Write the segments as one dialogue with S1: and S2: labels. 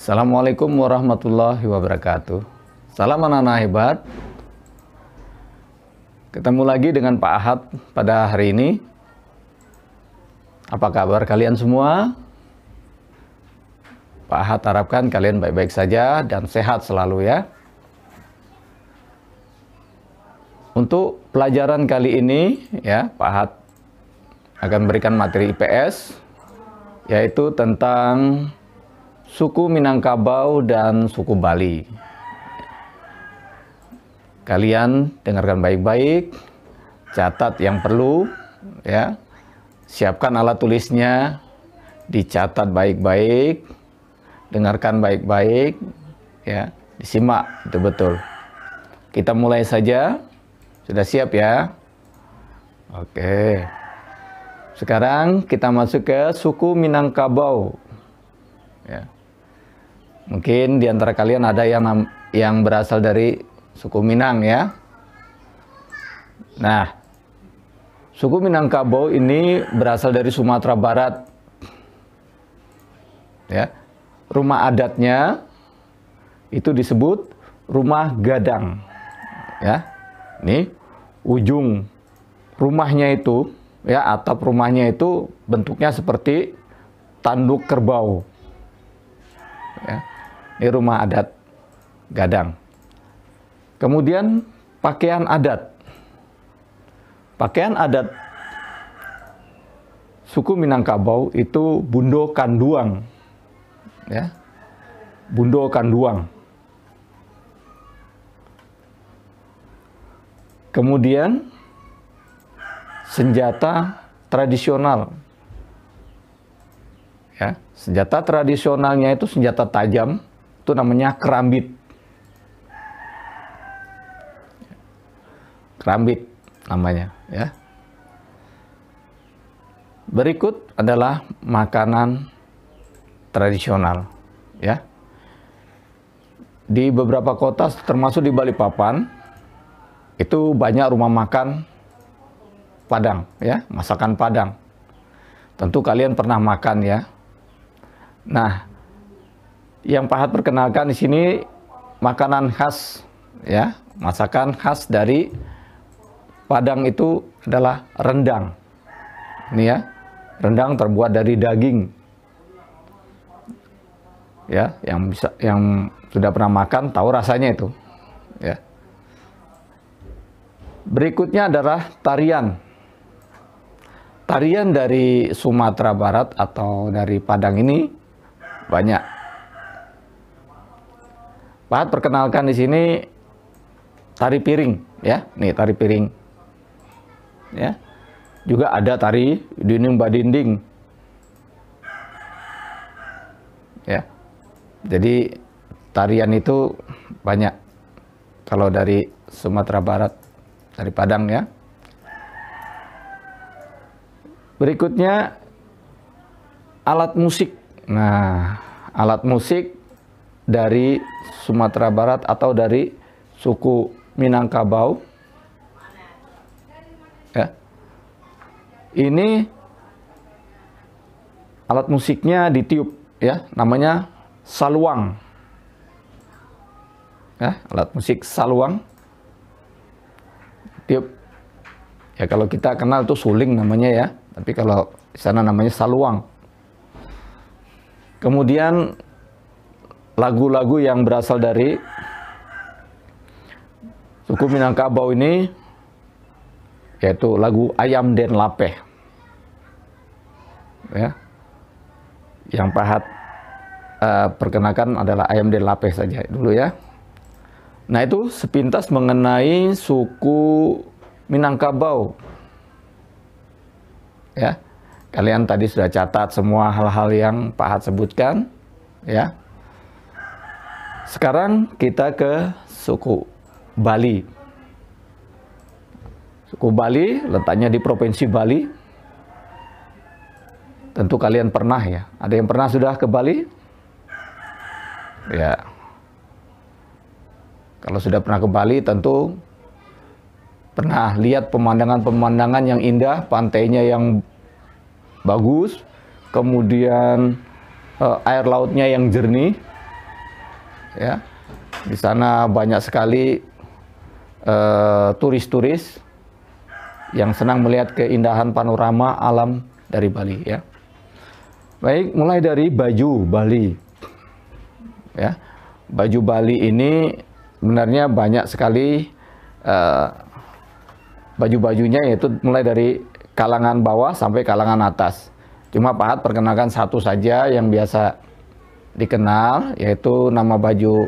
S1: Assalamualaikum warahmatullahi wabarakatuh. Salam anak-anak hebat. Ketemu lagi dengan Pak Ahad pada hari ini. Apa kabar kalian semua? Pak Ahad harapkan kalian baik-baik saja dan sehat selalu ya. Untuk pelajaran kali ini ya, Pak Ahad akan berikan materi IPS yaitu tentang suku Minangkabau dan suku Bali. Kalian dengarkan baik-baik, catat yang perlu ya. Siapkan alat tulisnya, dicatat baik-baik, dengarkan baik-baik ya, disimak betul-betul. Kita mulai saja. Sudah siap ya? Oke. Sekarang kita masuk ke suku Minangkabau. Ya. Mungkin di antara kalian ada yang berasal dari suku Minang ya. Nah, suku Minangkabau ini berasal dari Sumatera Barat. Ya. Rumah adatnya itu disebut rumah gadang. Ya. Ini ujung rumahnya itu ya, atap rumahnya itu bentuknya seperti tanduk kerbau. Ya. Ini rumah adat gadang. Kemudian pakaian adat. Pakaian adat suku Minangkabau itu bundo kanduang. Ya. Bundo kanduang. Kemudian senjata tradisional. Ya, senjata tradisionalnya itu senjata tajam, itu namanya kerambit. Kerambit namanya ya. Berikut adalah makanan tradisional ya. Di beberapa kota termasuk di Balikpapan itu banyak rumah makan Padang ya, masakan Padang. Tentu kalian pernah makan ya. Nah, yang Pak Ahad perkenalkan di sini makanan khas ya, masakan khas dari Padang itu adalah rendang. Ini ya, rendang terbuat dari daging. Ya, yang sudah pernah makan tahu rasanya itu. Ya. Berikutnya adalah tarian. Tarian dari Sumatera Barat atau dari Padang ini banyak. Pak Ahad perkenalkan di sini tari piring ya. Nih tari piring. Ya. Juga ada tari dinding badinding. Ya. Jadi tarian itu banyak kalau dari Sumatera Barat, dari Padang ya. Berikutnya alat musik. Nah, alat musik dari Sumatera Barat atau dari suku Minangkabau. Ya. Ini alat musiknya ditiup ya, namanya saluang. Ya, alat musik saluang. Tiup. Ya kalau kita kenal itu suling namanya ya, tapi kalau di sana namanya saluang. Kemudian lagu-lagu yang berasal dari suku Minangkabau ini yaitu lagu Ayam Den Lapeh. Ya. Yang Pak Ahad perkenalkan adalah Ayam Den Lapeh saja dulu ya. Nah, itu sepintas mengenai suku Minangkabau. Ya. Kalian tadi sudah catat semua hal-hal yang Pak Ahad sebutkan, ya. Sekarang kita ke suku Bali. Suku Bali letaknya di Provinsi Bali. Tentu kalian pernah ya. Ada yang pernah sudah ke Bali? Ya. Kalau sudah pernah ke Bali tentu pernah lihat pemandangan-pemandangan yang indah, pantainya yang bagus, kemudian air lautnya yang jernih, ya. Di sana banyak sekali turis-turis yang senang melihat keindahan panorama alam dari Bali, ya. Baik, mulai dari baju Bali, ya. Baju Bali ini sebenarnya banyak sekali baju-bajunya, yaitu mulai dari kalangan bawah sampai kalangan atas. Cuma Pak Hat perkenalkan satu saja yang biasa dikenal, yaitu nama baju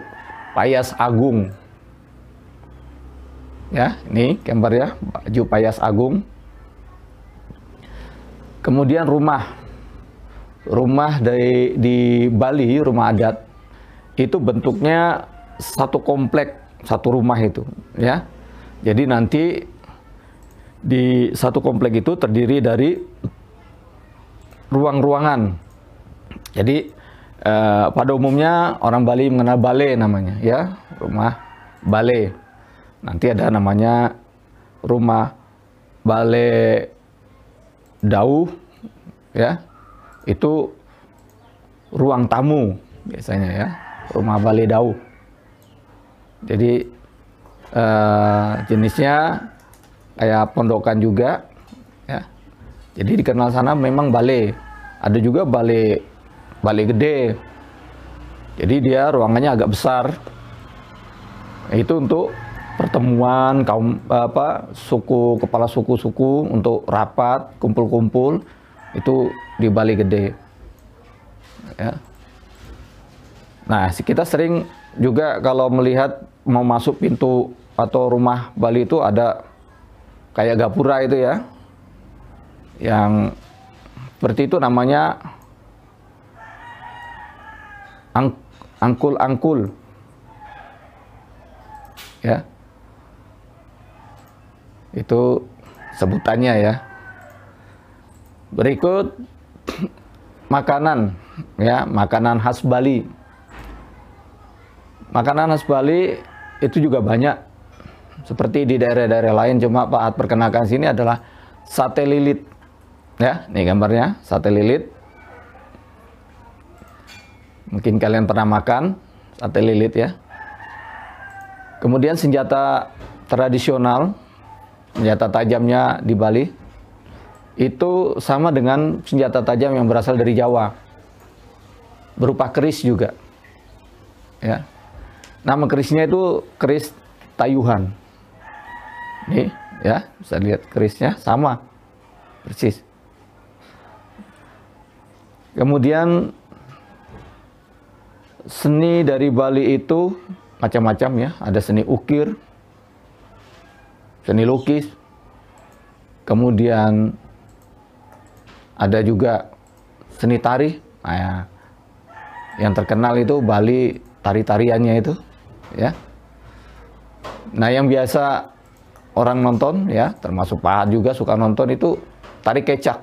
S1: Payas Agung. Ya, ini gambar ya, baju Payas Agung. Kemudian rumah di Bali, rumah adat itu bentuknya satu komplek, satu rumah itu, ya. Jadi nanti di satu komplek itu terdiri dari ruang-ruangan. Jadi pada umumnya orang Bali mengenal bale namanya, ya, rumah bale. Nanti ada namanya rumah bale dau, ya, itu ruang tamu biasanya, ya, rumah bale dau. Jadi jenisnya kayak pondokan juga, ya. Jadi dikenal sana memang bale. Ada juga bale gede. Jadi dia ruangannya agak besar. Itu untuk pertemuan kaum kepala suku-suku untuk rapat, kumpul-kumpul, itu di Bali gede, ya. Nah, kita sering juga kalau melihat mau masuk pintu atau rumah Bali itu ada kayak gapura itu, ya, yang seperti itu namanya angkul-angkul, ya. Itu sebutannya, ya. Berikut makanan, ya, makanan khas Bali. Makanan khas Bali itu juga banyak seperti di daerah-daerah lain, cuma Pak Hat perkenalkan sini adalah sate lilit, ya. Ini gambarnya sate lilit. Mungkin kalian pernah makan sate lilit, ya. Kemudian senjata tradisional, senjata tajamnya di Bali itu sama dengan senjata tajam yang berasal dari Jawa, berupa keris juga, ya. Nama kerisnya itu keris tayuhan. Nih, ya, bisa lihat kerisnya sama persis. Kemudian seni dari Bali itu macam-macam, ya. Ada seni ukir, seni lukis, kemudian ada juga seni tari. Nah, yang terkenal itu Bali tari-tariannya itu, ya. Nah, yang biasa orang nonton, ya, termasuk Pak Hat juga suka nonton, itu tari kecak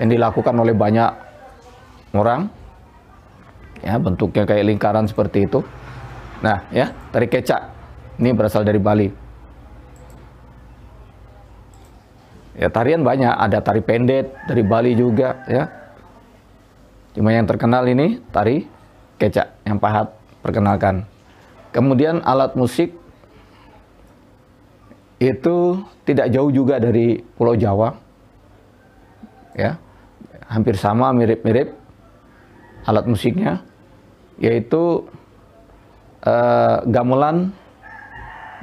S1: yang dilakukan oleh banyak orang, ya, bentuknya kayak lingkaran seperti itu. Nah, ya, tari kecak ini berasal dari Bali. Ya, tarian banyak, ada tari pendet dari Bali juga, ya. Cuma yang terkenal ini tari kecak yang Pak Hat perkenalkan. Kemudian alat musik itu tidak jauh juga dari Pulau Jawa, ya. Hampir sama, mirip-mirip alat musiknya, yaitu gamelan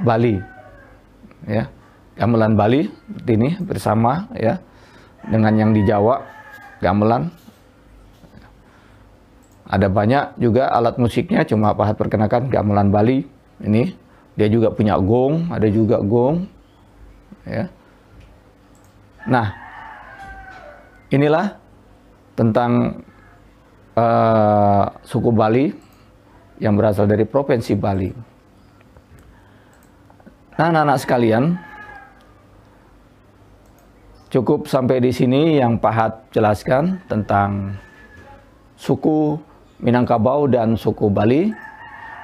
S1: Bali, ya. Gamelan Bali ini bersama, ya, dengan yang di Jawa, gamelan. Ada banyak juga alat musiknya, cuma Pak Hat perkenalkan gamelan Bali. Ini dia juga punya gong, ada juga gong, ya. Nah, inilah tentang suku Bali yang berasal dari Provinsi Bali. Nah, anak-anak sekalian, cukup sampai di sini yang Pak Hat jelaskan tentang suku Minangkabau dan suku Bali.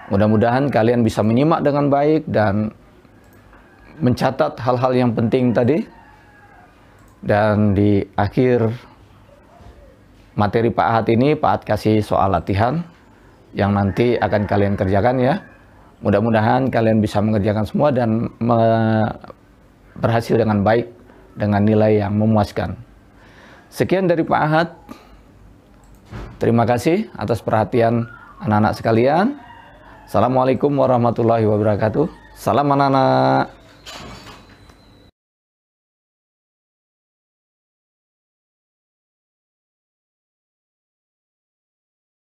S1: Mudah-mudahan kalian bisa menyimak dengan baik dan mencatat hal-hal yang penting tadi. Dan di akhir materi Pak Hat ini, Pak Hat kasih soal latihan. yang nanti akan kalian kerjakan ya. Mudah-mudahan kalian bisa mengerjakan semua dan berhasil dengan baik, dengan nilai yang memuaskan. Sekian dari Pak Ahad. Terima kasih atas perhatian anak-anak sekalian. Assalamualaikum warahmatullahi wabarakatuh. Salam anak-anak.